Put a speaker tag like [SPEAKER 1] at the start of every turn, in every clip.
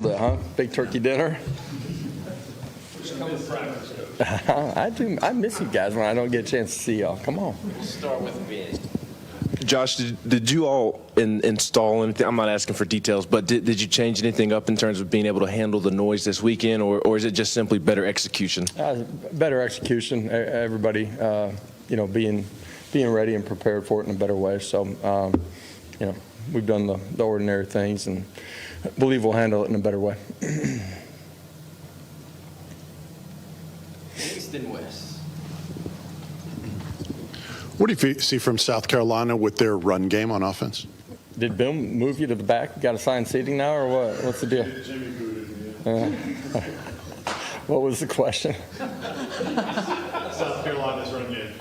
[SPEAKER 1] Big turkey dinner. I miss you guys when I don't get a chance to see y'all. Come on.
[SPEAKER 2] Start with Ben.
[SPEAKER 3] Josh, did you all install anything? I'm not asking for details, but did you change anything up in terms of being able to handle the noise this weekend, or is it just simply better execution?
[SPEAKER 1] Better execution. Everybody, being ready and prepared for it in a better way. So, we've done the ordinary things and believe we'll handle it in a better way.
[SPEAKER 2] East and West.
[SPEAKER 4] What do you see from South Carolina with their run game on offense?
[SPEAKER 1] Did Bill move you to the back? Got assigned seating now, or what? What's the deal?
[SPEAKER 4] Jimmy booted me.
[SPEAKER 1] What was the question?
[SPEAKER 4] South Carolina's run game.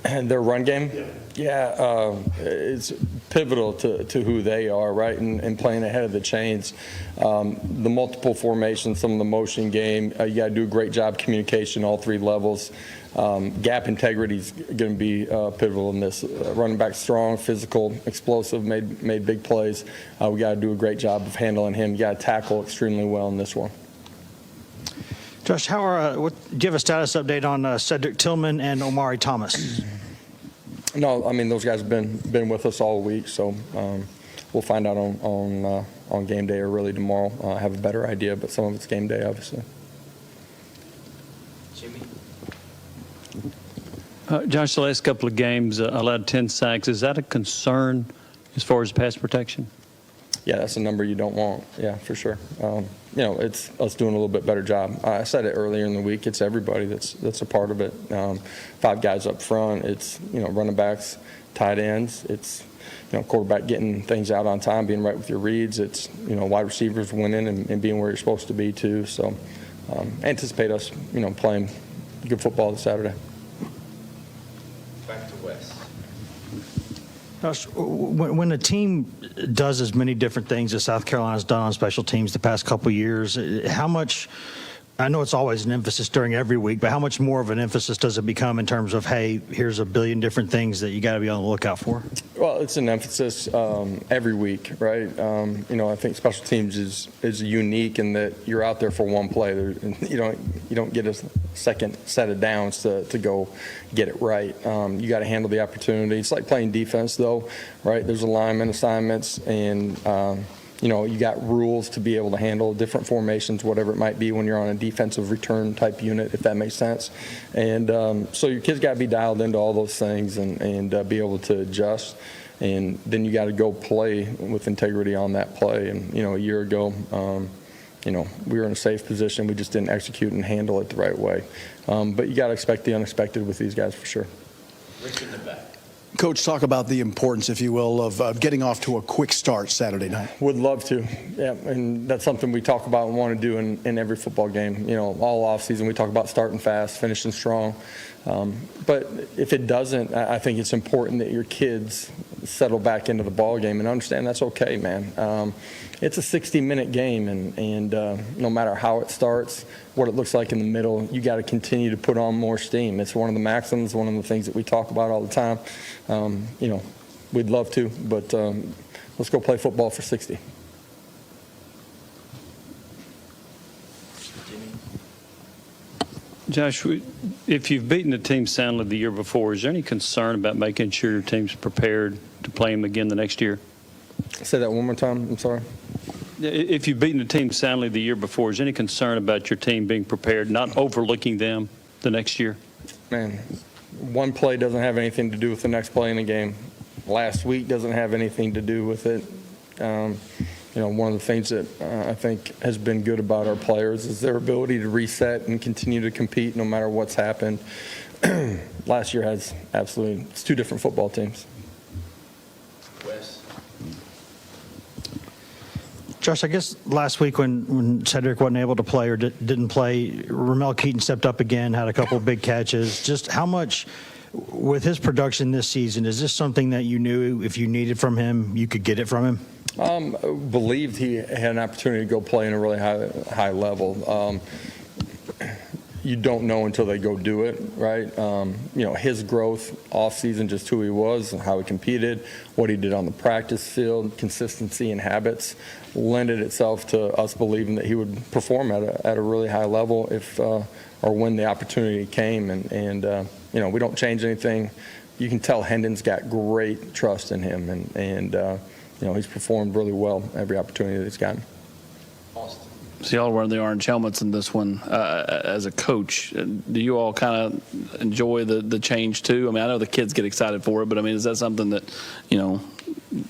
[SPEAKER 1] And their run game? Yeah, it's pivotal to who they are, right, and playing ahead of the chains. The multiple formations, some of the motion game, you got to do a great job communication, all three levels. Gap integrity is going to be pivotal in this. Running back strong, physical, explosive, made big plays. We got to do a great job of handling him. You got to tackle extremely well in this one.
[SPEAKER 5] Josh, do you have a status update on Cedric Tillman and Omari Thomas?
[SPEAKER 1] No, I mean those guys have been with us all week, so we'll find out on game day or really tomorrow. Have a better idea, but some of it's game day, obviously.
[SPEAKER 2] Jimmy.
[SPEAKER 6] Josh, the last couple of games allowed 10 sacks. Is that a concern as far as pass protection?
[SPEAKER 1] Yeah, that's a number you don't want. Yeah, for sure. It's us doing a little bit better job. I said it earlier in the week. It's everybody that's a part of it. 5 guys up front. It's running backs, tight ends. It's quarterback getting things out on time, being right with your reads. It's wide receivers winning and being where you're supposed to be too. So anticipate us playing good football this Saturday.
[SPEAKER 2] Back to West.
[SPEAKER 5] Josh, when a team does as many different things as South Carolina's done on special teams the past couple of years, how much, I know it's always an emphasis during every week, but how much more of an emphasis does it become in terms of, hey, here's a billion different things that you got to be on the lookout for? Well,
[SPEAKER 1] it's an emphasis every week, right? I think special teams is unique in that you're out there for one play. You don't get a second set of downs to go get it right. You got to handle the opportunity. It's like playing defense, though, right? There's alignment assignments, and you got rules to be able to handle different formations, whatever it might be when you're on a defensive return type unit, if that makes sense. And so your kids got to be dialed into all those things and be able to adjust. And then you got to go play with integrity on that play. And, a year ago, we were in a safe position. We just didn't execute and handle it the right way. But you got to expect the unexpected with these guys for sure.
[SPEAKER 2] Rich in the back.
[SPEAKER 7] Coach, talk about the importance, if you will, of getting off to a quick start Saturday night.
[SPEAKER 1] Would love to, yeah, and that's something we talk about and want to do in every football game. All offseason we talk about starting fast, finishing strong. But if it doesn't, I think it's important that your kids settle back into the ball game and understand that's okay, man. It's a 60-minute game, and no matter how it starts, what it looks like in the middle, you got to continue to put on more steam. It's one of the maxims, one of the things that we talk about all the time. We'd love to, but let's go play football for 60.
[SPEAKER 6] Josh, if you've beaten the team soundly the year before, is there any concern about making sure your team's prepared to play them again the next year?
[SPEAKER 1] Say that one more time. I'm sorry.
[SPEAKER 6] If you've beaten the team soundly the year before, is there any concern about your team being prepared, not overlooking them the next year?
[SPEAKER 1] Man, one play doesn't have anything to do with the next play in the game. Last week doesn't have anything to do with it. One of the things that I think has been good about our players is their ability to reset and continue to compete no matter what's happened. Last year has it's 2 different football teams.
[SPEAKER 2] West.
[SPEAKER 5] Josh, I guess last week when Cedric wasn't able to play or didn't play, Ramel Keaton stepped up again, had a couple of big catches. Just how much, with his production this season, is this something that you knew if you needed from him, you could get it from him?
[SPEAKER 1] Believed he had an opportunity to go play in a really high level. you don't know until they go do it, right? His growth off season, just who he was, how he competed, what he did on the practice field, consistency and habits, lended itself to us believing that he would perform at a really high level if or when the opportunity came. And we don't change anything. You can tell Hendon's got great trust in him, and he's performed really well every opportunity that he's gotten.
[SPEAKER 2] Austin.
[SPEAKER 8] So y'all wearing the orange helmets in this one. As a coach, do you all kind of enjoy the change too? I mean, I know the kids get excited for it, but I mean, is that something that,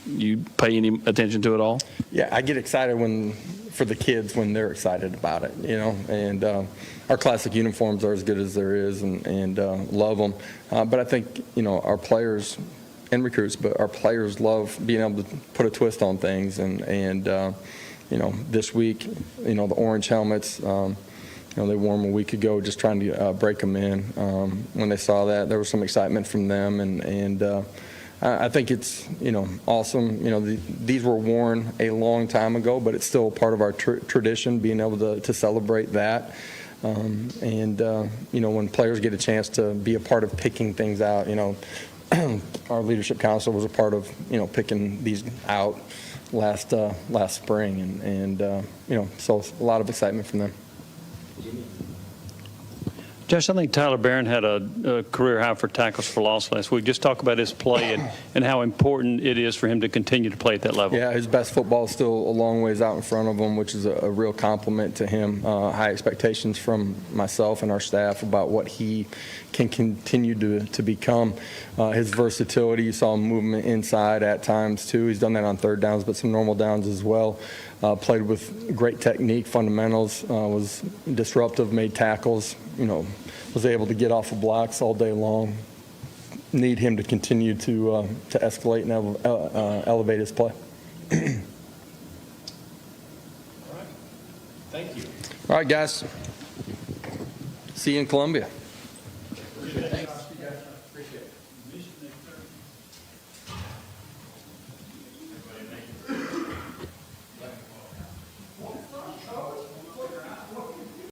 [SPEAKER 8] you pay any attention to at all?
[SPEAKER 1] Yeah, I get excited for the kids when they're excited about it, and our classic uniforms are as good as there is, and love them. But I think, our players and recruits, but our players love being able to put a twist on things, and this week, the orange helmets, they wore them a week ago, just trying to break them in. When they saw that, there was some excitement from them, and I think it's, awesome. These were worn a long time ago, but it's still part of our tradition, being able to celebrate that. When players get a chance to be a part of picking things out, our leadership council was a part of, picking these out last spring, and so a lot of excitement from them.
[SPEAKER 6] Josh, I think Tyler Barron had a career high for tackles for loss last week. Just talk about his play and how important it is for him to continue to play at that level.
[SPEAKER 1] Yeah, his best football is still a long ways out in front of him, which is a real compliment to him. High expectations from myself and our staff about what he can continue to become. His versatility, you saw movement inside at times too. He's done that on third downs, but some normal downs as well. Played with great technique, fundamentals, was disruptive, made tackles, was able to get off of blocks all day long. Need him to continue to escalate and elevate his play.
[SPEAKER 2] All right. Thank you.
[SPEAKER 1] All right, guys. See you in Columbia.